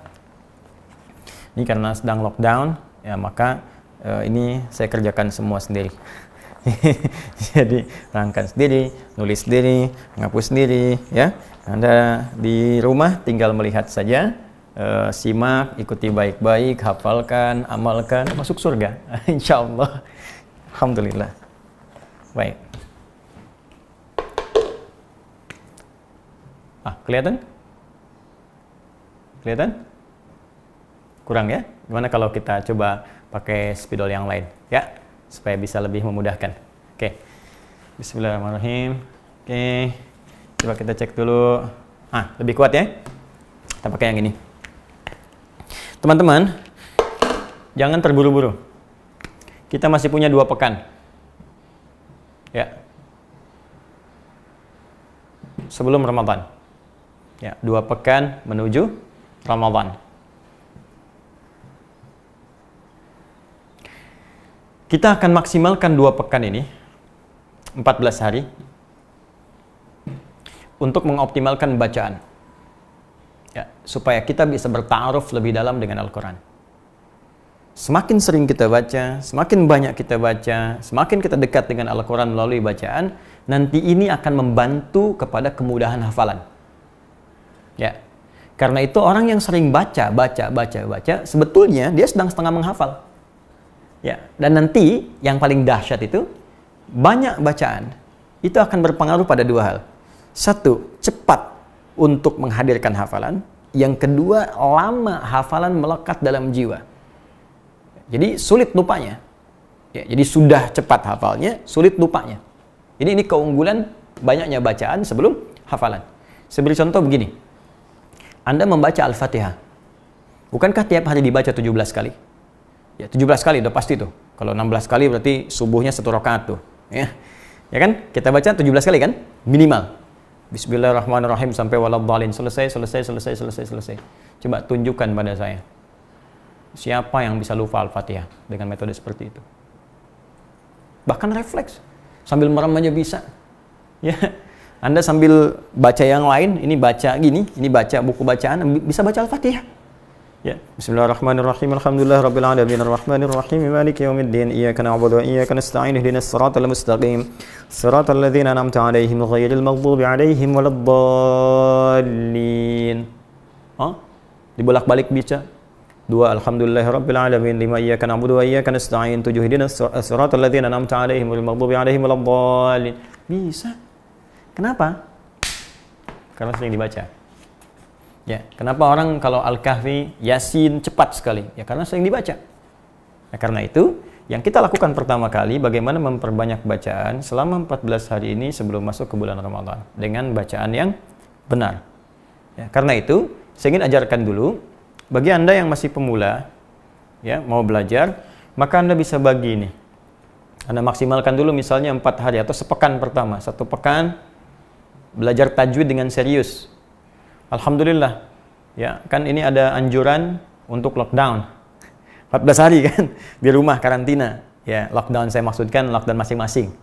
Ini karena sedang lockdown, ya maka ini saya kerjakan semua sendiri. Jadi rangkan sendiri, nulis sendiri, menghapus sendiri, ya. Anda di rumah tinggal melihat saja, simak, ikuti baik-baik, hafalkan, amalkan, masuk surga. Insya Allah. Alhamdulillah. Baik. Kelihatan? Kelihatan? Kurang ya? Gimana kalau kita coba pakai spidol yang lain, ya? Supaya bisa lebih memudahkan. Oke. Bismillahirrahmanirrahim. Oke. Coba kita cek dulu. Lebih kuat ya? Kita pakai yang ini. Teman-teman, jangan terburu-buru. Kita masih punya 2 pekan. Ya. Sebelum Ramadan. Ya, 2 pekan menuju Ramadan. Kita akan maksimalkan 2 pekan ini, 14 hari, untuk mengoptimalkan bacaan. Ya, supaya kita bisa berta'aruf lebih dalam dengan Al-Quran. Semakin sering kita baca, semakin banyak kita baca, semakin kita dekat dengan Al-Quran melalui bacaan, nanti ini akan membantu kepada kemudahan hafalan. Ya, karena itu orang yang sering baca, sebetulnya dia sedang setengah menghafal. Ya, dan nanti yang paling dahsyat itu, banyak bacaan itu akan berpengaruh pada 2 hal. 1, cepat untuk menghadirkan hafalan. Yang kedua, lama hafalan melekat dalam jiwa. Jadi sulit lupanya. Ya, jadi sudah cepat hafalnya, sulit lupanya. Jadi ini keunggulan banyaknya bacaan sebelum hafalan. Saya beri contoh begini. Anda membaca Al-Fatihah. Bukankah tiap hari dibaca 17 kali? Ya, 17 kali udah pasti tuh. Kalau 16 kali berarti subuhnya 1 rakaat tuh. Ya kan? Kita baca 17 kali kan? Minimal. Bismillahirrahmanirrahim sampai waladhdallin. Selesai. Coba tunjukkan pada saya. Siapa yang bisa lupa Al-Fatihah dengan metode seperti itu? Bahkan refleks. Sambil merem aja bisa. Ya. Anda sambil baca yang lain, ini baca gini, ini baca buku bacaan, bisa baca Al-Fatihah. Ya. Bismillahirrahmanirrahim. Alhamdulillahirabbil alamin arrahmanir rahim maliki yaumiddin iyyaka na'budu wa iyyaka nasta'in ihdinas siratal mustaqim siratal ladzina an'amta 'alaihim ghairil maghdubi 'alaihim waladdallin. Dibolak-balik baca. 2 alhamdulillahirabbil alamin, 5 iyyaka na'budu wa iyyaka nasta'in, 7 ihdinas siratal ladzina an'amta 'alaihim ghairil maghdubi 'alaihim waladdallin. Bisa. Kenapa? Karena sering dibaca. Ya, kenapa orang kalau Al-Kahfi, Yasin cepat sekali? Ya karena sering dibaca. Nah, karena itu, yang kita lakukan pertama kali bagaimana memperbanyak bacaan selama 14 hari ini sebelum masuk ke bulan Ramadan dengan bacaan yang benar. Ya, karena itu, saya ingin ajarkan dulu bagi Anda yang masih pemula, ya, mau belajar, maka Anda bisa bagi ini. Anda maksimalkan dulu misalnya 4 hari atau sepekan pertama, 1 pekan belajar tajwid dengan serius. Alhamdulillah, ya kan ini ada anjuran untuk lockdown 14 hari kan di rumah karantina. Ya, lockdown saya maksudkan lockdown masing-masing.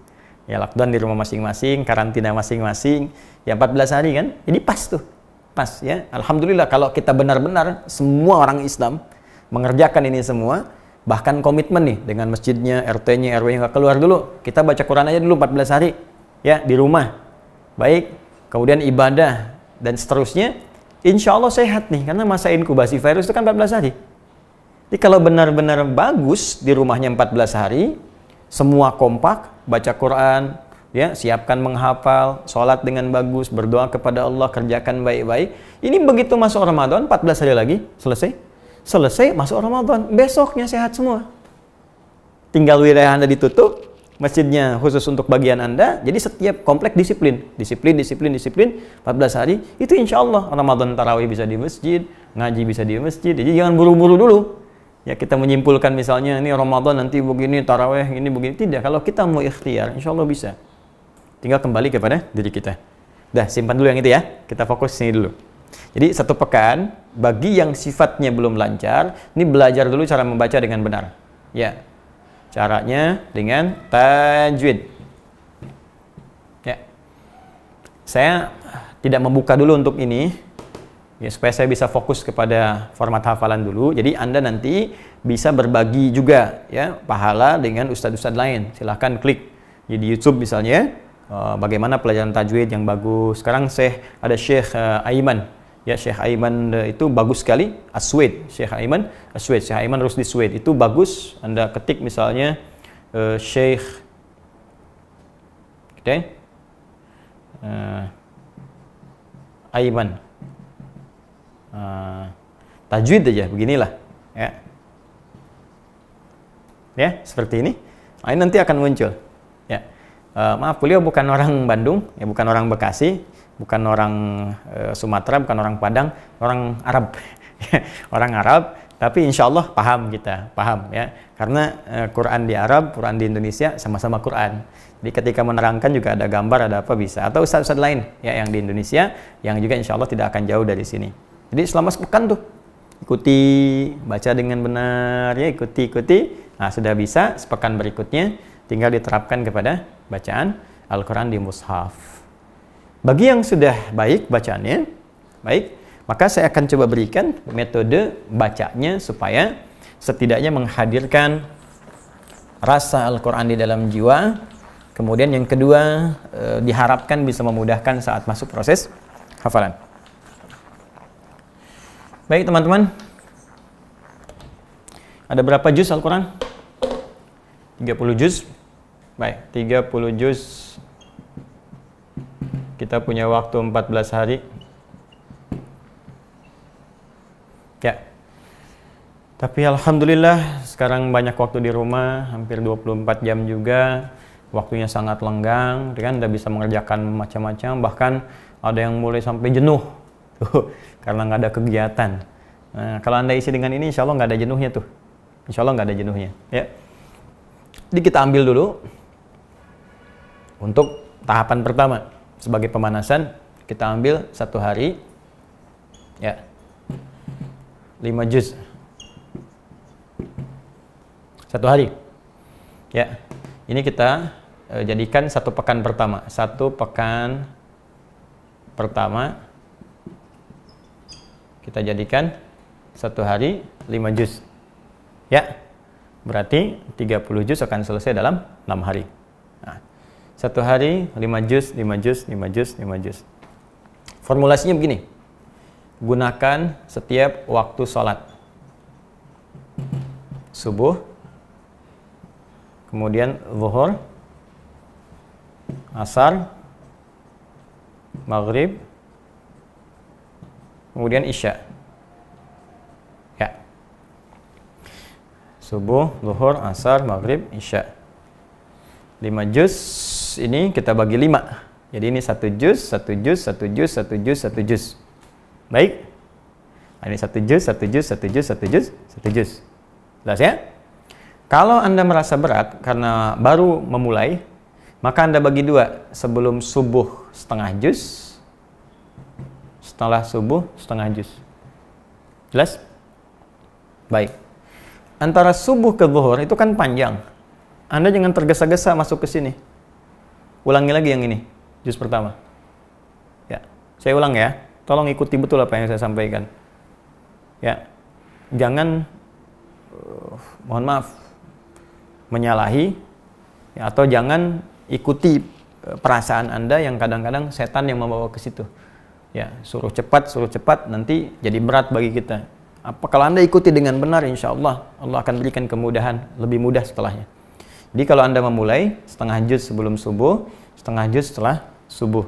Ya, lockdown di rumah masing-masing, karantina masing-masing. Ya 14 hari kan, jadi pas tuh, pas ya. Alhamdulillah kalau kita benar-benar semua orang Islam mengerjakan ini semua, bahkan komitmen nih dengan masjidnya, RT-nya, RW-nya nggak keluar dulu, kita baca Quran aja dulu 14 hari, ya di rumah. Baik, kemudian ibadah dan seterusnya, insya Allah sehat nih, karena masa inkubasi virus itu kan 14 hari. Jadi kalau benar-benar bagus di rumahnya 14 hari, semua kompak, baca Quran, ya siapkan menghafal, sholat dengan bagus, berdoa kepada Allah, kerjakan baik-baik. Ini begitu masuk Ramadan, 14 hari lagi, selesai masuk Ramadan, besoknya sehat semua. Tinggal wilayah Anda ditutup, masjidnya khusus untuk bagian Anda, jadi setiap komplek disiplin, 14 hari, itu insya Allah Ramadan tarawih bisa di masjid, ngaji bisa di masjid, jadi jangan buru-buru dulu. Ya kita menyimpulkan misalnya ini Ramadan nanti begini, tarawih ini begini, tidak. Kalau kita mau ikhtiar, insya Allah bisa. Tinggal kembali kepada diri kita. Dah, simpan dulu yang itu ya, kita fokus sini dulu. Jadi 1 pekan, bagi yang sifatnya belum lancar, ini belajar dulu cara membaca dengan benar. Ya. Caranya dengan tajwid. Ya. Saya tidak membuka dulu untuk ini, ya, supaya saya bisa fokus kepada format hafalan dulu. Jadi Anda nanti bisa berbagi juga ya pahala dengan ustadz-ustadz lain. Silahkan klik ya, di YouTube misalnya, bagaimana pelajaran tajwid yang bagus. Sekarang ada Syekh Aiman. Ya, Syekh Aiman itu bagus sekali, Aswed, Syekh Aiman Rusdi Swed, itu bagus. Anda ketik misalnya Syekh Aiman tajwid aja, beginilah ya seperti ini. Ini nanti akan muncul ya. Maaf, beliau bukan orang Bandung, ya bukan orang Bekasi, bukan orang Sumatera, bukan orang Padang, orang Arab. Orang Arab, tapi insya Allah paham kita, paham ya. Karena Quran di Arab, Quran di Indonesia sama-sama Quran. Jadi ketika menerangkan juga ada gambar, ada apa bisa. Atau ustaz-ustaz lain ya yang di Indonesia, yang juga insya Allah tidak akan jauh dari sini. Jadi selama sepekan tuh, ikuti, baca dengan benar ya, ikuti. Nah sudah bisa, sepekan berikutnya tinggal diterapkan kepada bacaan Al-Quran di mushaf. Bagi yang sudah baik bacaannya, baik, maka saya akan coba berikan metode bacanya supaya setidaknya menghadirkan rasa Al-Quran di dalam jiwa. Kemudian yang kedua, diharapkan bisa memudahkan saat masuk proses hafalan. Baik teman-teman, ada berapa juz Al-Quran? 30 juz. Baik, 30 juz. Kita punya waktu 14 hari. Ya. Tapi alhamdulillah sekarang banyak waktu di rumah, hampir 24 jam juga. Waktunya sangat lenggang, kan Anda bisa mengerjakan macam-macam, bahkan ada yang mulai sampai jenuh karena nggak ada kegiatan. Nah, kalau Anda isi dengan ini, insya Allah nggak ada jenuhnya tuh. Insya Allah nggak ada jenuhnya. Ya. Jadi kita ambil dulu untuk tahapan pertama sebagai pemanasan, kita ambil 1 hari, ya, 5 juz 1 hari, ya. Ini kita jadikan 1 pekan pertama. 1 pekan pertama kita jadikan 1 hari 5 juz. Ya. Berarti 30 juz akan selesai dalam 6 hari. Nah, 1 hari 5 juz, 5 juz, 5 juz, 5 juz. Formulasinya begini. Gunakan setiap waktu sholat. Subuh, kemudian zuhur, asar, maghrib, kemudian isya. Ya. Subuh, zuhur, asar, maghrib, isya. 5 juz ini kita bagi 5. Jadi ini 1 juz, 1 juz, 1 juz, 1 juz, 1 juz. Baik. Ini 1 juz, 1 juz, 1 juz, 1 juz, 1 juz. Jelas ya? Kalau Anda merasa berat karena baru memulai, maka Anda bagi 2. Sebelum subuh setengah juz, setelah subuh setengah juz. Jelas? Baik. Antara subuh ke zuhur itu kan panjang. Anda jangan tergesa-gesa masuk ke sini. Ulangi lagi yang ini, juz pertama. Ya, saya ulang ya. Tolong ikuti betul apa yang saya sampaikan. Ya, jangan, mohon maaf, menyalahi, ya, atau jangan ikuti perasaan Anda yang kadang-kadang setan yang membawa ke situ. Ya, suruh cepat, nanti jadi berat bagi kita. Apa kalau Anda ikuti dengan benar, insya Allah Allah akan berikan kemudahan, lebih mudah setelahnya. Jadi kalau Anda memulai setengah juz sebelum subuh, setengah juz setelah subuh,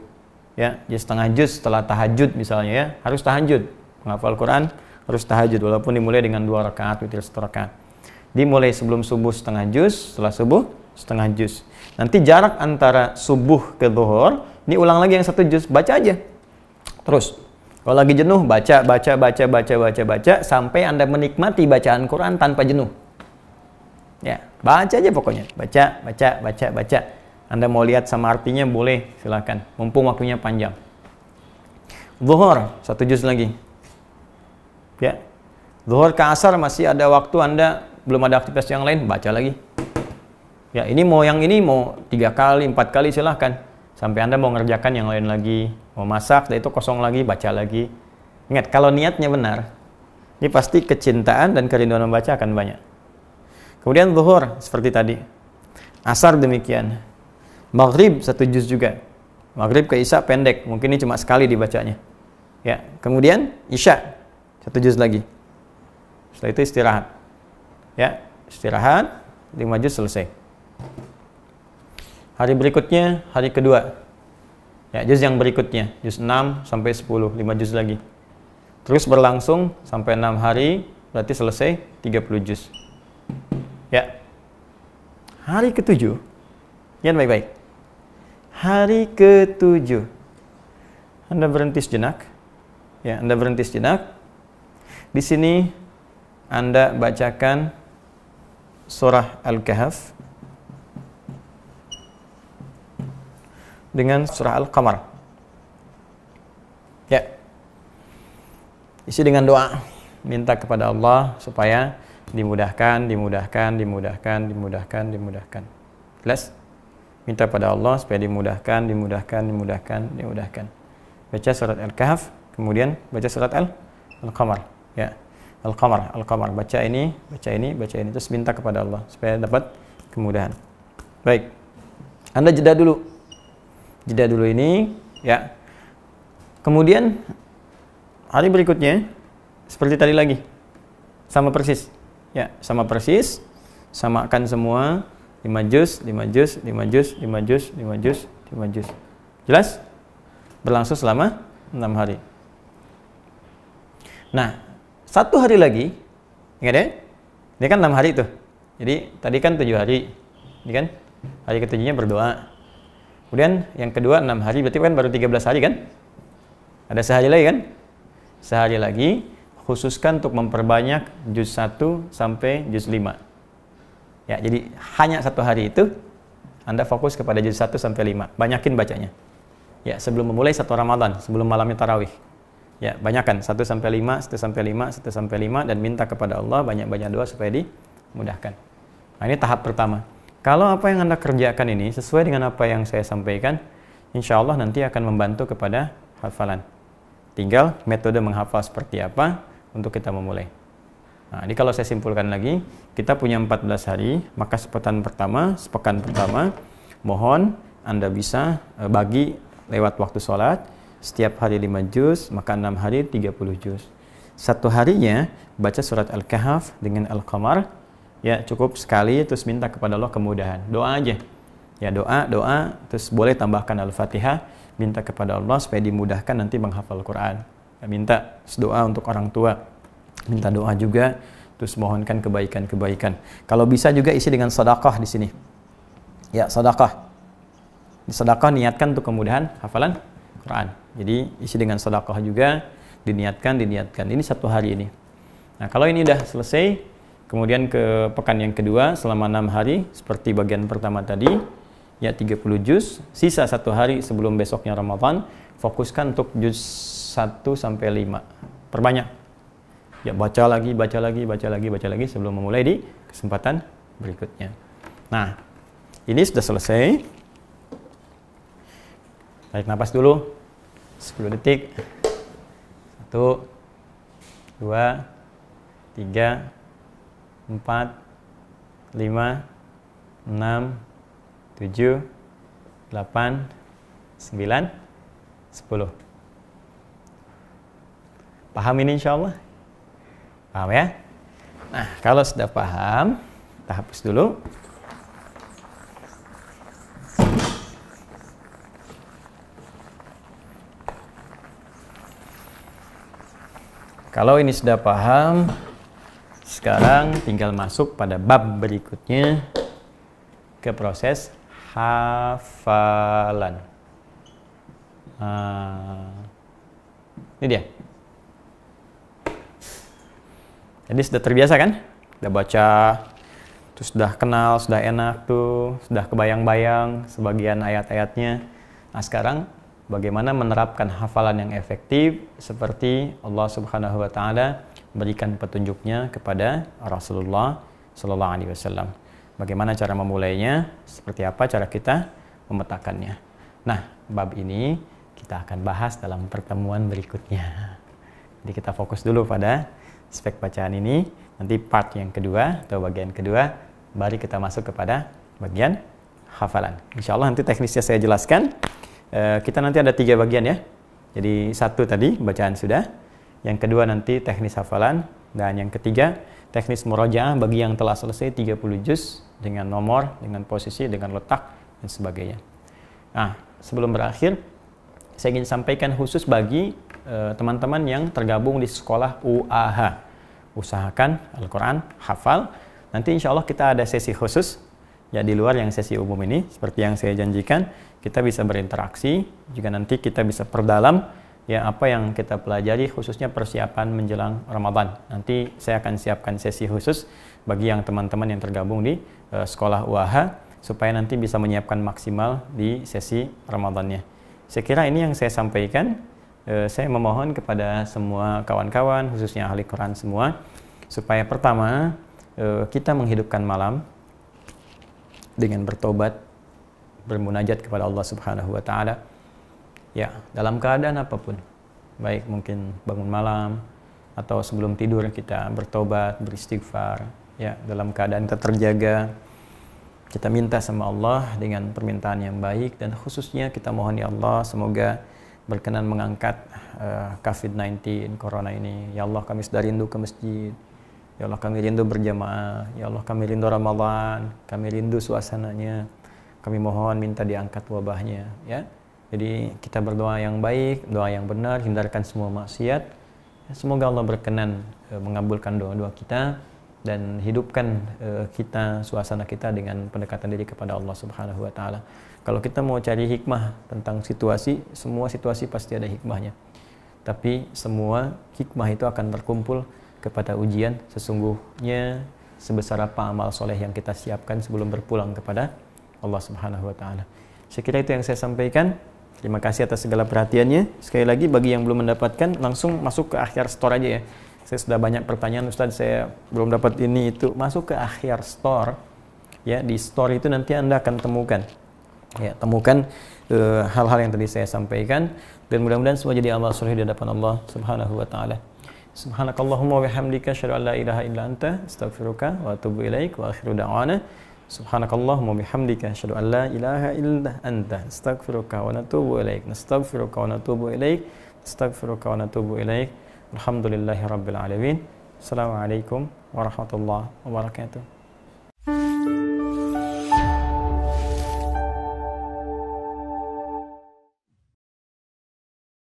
ya, jadi setengah juz setelah tahajud misalnya, ya, harus tahajud. Menghafal Quran harus tahajud, walaupun dimulai dengan 2 rakaat, witir 1 rakaat. Dimulai sebelum subuh setengah juz, setelah subuh setengah juz. Nanti jarak antara subuh ke zuhur, ini ulang lagi yang 1 juz, baca aja. Terus, kalau lagi jenuh, baca sampai Anda menikmati bacaan Quran tanpa jenuh. Ya, baca aja pokoknya. Baca. Anda mau lihat sama artinya boleh, silakan. Mumpung waktunya panjang. Zuhur, 1 juz lagi. Ya. Zuhur ke asar masih ada waktu, Anda belum ada aktivitas yang lain, baca lagi. Ya, ini mau 3 kali, 4 kali silahkan. Sampai Anda mau ngerjakan yang lain lagi. Mau masak, dan itu kosong lagi, baca lagi. Ingat, kalau niatnya benar, ini pasti kecintaan dan kerinduan membaca akan banyak. Kemudian zuhur, seperti tadi. Asar demikian. Maghrib 1 juz juga. Maghrib ke isya pendek, mungkin ini cuma sekali dibacanya. Ya, kemudian isya 1 juz lagi. Setelah itu istirahat. Ya, istirahat 5 juz selesai. Hari berikutnya, hari kedua. Ya, juz yang berikutnya, juz 6 sampai 10, 5 juz lagi. Terus berlangsung sampai 6 hari, berarti selesai 30 juz. Ya. Hari ke-7. Lihat baik-baik. Hari ke-7. Anda berhenti sejenak. Ya, Anda berhenti sejenak. Di sini Anda bacakan surah Al-Kahf dengan surah Al-Qamar. Ya. Isi dengan doa, minta kepada Allah supaya dimudahkan. Jelas? Minta pada Allah supaya dimudahkan. Baca surat Al-Kahf, kemudian baca surat Al-Qamar. Ya. Al-Qamar. Baca ini, terus minta kepada Allah supaya dapat kemudahan. Baik. Anda jeda dulu ini, ya. Kemudian hari berikutnya seperti tadi lagi. Sama persis. Ya, sama persis. Samakan semua 5 juz. Jelas? Berlangsung selama 6 hari. Nah, 1 hari lagi, ingat ya? Ini kan 6 hari tuh. Jadi tadi kan 7 hari. Ini kan hari ke-7-nya berdoa. Kemudian yang kedua 6 hari, berarti kan baru 13 hari kan? Ada sehari lagi kan? Sehari lagi, khususkan untuk memperbanyak juz 1 sampai juz 5. Ya, jadi hanya 1 hari itu Anda fokus kepada juz 1 sampai 5. Banyakin bacanya. Ya, sebelum memulai 1 Ramadan, sebelum malamnya tarawih. Ya, banyakkan 1 sampai 5 dan minta kepada Allah banyak-banyak doa supaya dimudahkan. Nah, ini tahap pertama. Kalau apa yang Anda kerjakan ini sesuai dengan apa yang saya sampaikan, insya Allah nanti akan membantu kepada hafalan. Tinggal metode menghafal seperti apa untuk kita memulai. Nah, ini kalau saya simpulkan lagi, kita punya 14 hari, maka sepekan pertama, mohon Anda bisa bagi lewat waktu sholat, setiap hari 5 juz, maka 6 hari 30 juz. 1 harinya baca surat Al-Kahf dengan Al-Qamar, ya cukup sekali, terus minta kepada Allah kemudahan. Doa aja. Ya, doa, terus boleh tambahkan Al-Fatihah, minta kepada Allah supaya dimudahkan nanti menghafal Quran. Ya, minta doa untuk orang tua, minta doa juga, terus mohonkan kebaikan-kebaikan. Kalau bisa juga isi dengan sedekah di sini. Ya, sedekah. Di sedekah niatkan untuk kemudahan hafalan Quran. Jadi isi dengan sedekah juga, diniatkan. Ini 1 hari ini. Nah, kalau ini udah selesai, kemudian ke pekan yang kedua selama 6 hari seperti bagian pertama tadi, ya 30 juz, sisa 1 hari sebelum besoknya Ramadan, fokuskan untuk juz 1 sampai 5. Perbanyak. Ya, baca lagi sebelum memulai di kesempatan berikutnya. Nah, ini sudah selesai. Tarik nafas dulu. 10 detik. 1 2 3 4 5 6 7 8 9 10. Paham ini insyaallah? Paham ya? Nah, kalau sudah paham, kita hapus dulu. Kalau ini sudah paham, sekarang tinggal masuk pada bab berikutnya, ke proses hafalan. Ini dia. Jadi sudah terbiasa kan? Sudah baca, terus sudah kenal, sudah enak tuh, sudah kebayang-bayang sebagian ayat-ayatnya. Nah, sekarang bagaimana menerapkan hafalan yang efektif seperti Allah Subhanahu wa taala berikan petunjuknya kepada Rasulullah sallallahu alaihi wasallam. Bagaimana cara memulainya? Seperti apa cara kita memetakannya? Nah, bab ini kita akan bahas dalam pertemuan berikutnya. Jadi kita fokus dulu pada aspek bacaan ini. Nanti part yang kedua atau bagian kedua baru kita masuk kepada bagian hafalan. Insya Allah nanti teknisnya saya jelaskan. Kita nanti ada 3 bagian ya. Jadi 1 tadi bacaan sudah, yang kedua nanti teknis hafalan, dan yang ketiga teknis murajaah bagi yang telah selesai 30 juz dengan nomor, dengan posisi, dengan letak dan sebagainya. Nah, sebelum berakhir saya ingin sampaikan khusus bagi teman-teman yang tergabung di sekolah UAH, usahakan Al-Quran hafal. Nanti insya Allah kita ada sesi khusus Ya, di luar yang sesi umum ini, seperti yang saya janjikan, kita bisa berinteraksi, juga nanti kita bisa perdalam ya apa yang kita pelajari, khususnya persiapan menjelang Ramadan. Nanti saya akan siapkan sesi khusus bagi yang teman-teman yang tergabung di sekolah UAH, supaya nanti bisa menyiapkan maksimal di sesi Ramadannya. Saya kira ini yang saya sampaikan. Saya memohon kepada semua kawan-kawan, khususnya ahli Quran semua, supaya pertama kita menghidupkan malam dengan bertobat, bermunajat kepada Allah Subhanahu wa taala. Ya, dalam keadaan apapun. Baik mungkin bangun malam atau sebelum tidur kita bertobat, beristighfar, ya, dalam keadaan kita terjaga. Kita minta sama Allah dengan permintaan yang baik, dan khususnya kita mohon ya Allah semoga berkenan mengangkat COVID-19 corona ini. Ya Allah, kami sudah rindu ke masjid. Ya Allah, kami rindu berjamaah. Ya Allah, kami rindu Ramadan. Kami rindu suasananya. Kami mohon minta diangkat wabahnya. Ya, jadi kita berdoa yang baik, doa yang benar, hindarkan semua maksiat. Semoga Allah berkenan mengabulkan doa-doa kita dan hidupkan kita, suasana kita dengan pendekatan diri kepada Allah Subhanahu wa taala. Kalau kita mau cari hikmah tentang situasi, semua situasi pasti ada hikmahnya. Tapi semua hikmah itu akan terkumpul kepada ujian. Sesungguhnya sebesar apa amal soleh yang kita siapkan sebelum berpulang kepada Allah Subhanahu wa taala. Saya kira itu yang saya sampaikan. Terima kasih atas segala perhatiannya. Sekali lagi bagi yang belum mendapatkan, langsung masuk ke akhir store aja ya. Saya sudah banyak pertanyaan, Ustadz, saya belum dapat ini itu. Masuk ke akhir store. Ya, di store itu nanti Anda akan temukan. Ya, temukan hal-hal yang tadi saya sampaikan, dan mudah-mudahan semua jadi amal soleh di hadapan Allah Subhanahu wa taala. Subhanakallahumma wa bihamdika asyhadu an la ilaha illa anta astaghfiruka wa atubu ilaik, wa akhiru da'wana subhanakallahumma wa bihamdika asyhadu an la ilaha illa anta astaghfiruka wa natubu ilaik, nastaghfiruka wa natubu ilaik, astaghfiruka wa natubu ilaik. Alhamdulillahirabbil alamin. Assalamualaikum warahmatullahi wabarakatuh.